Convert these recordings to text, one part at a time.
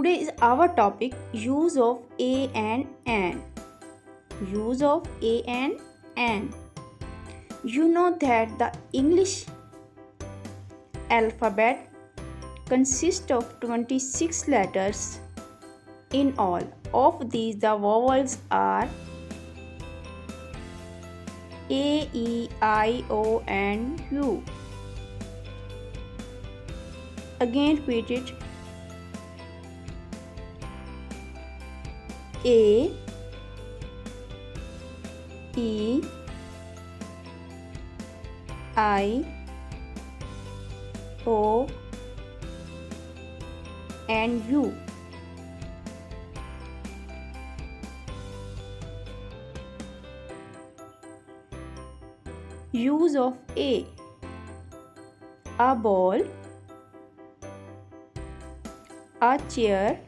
Today is our topic use of a and an. Use of a and an. You know that the English alphabet consists of 26 letters in all. Of these, the vowels are A, E, I, O, and U. Again, repeat it. A, E, I, O, and U. Use of a ball, a chair,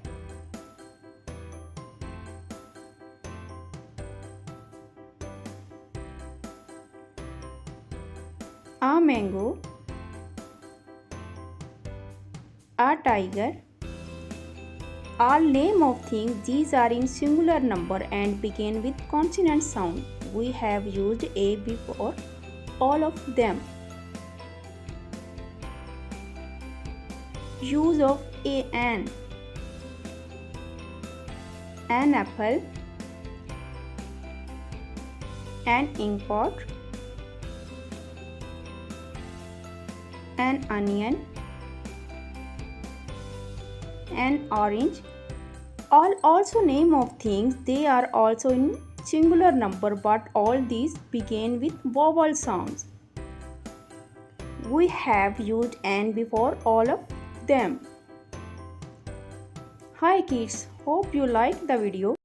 a mango, a tiger. All name of things, these are in singular number and begin with consonant sound. We have used a before all of them. Use of an apple, an inkpot, an onion, an orange. All also name of things, they are also in singular number, but all these begin with vowel sounds. We have used an before all of them. Hi kids, hope you like the video.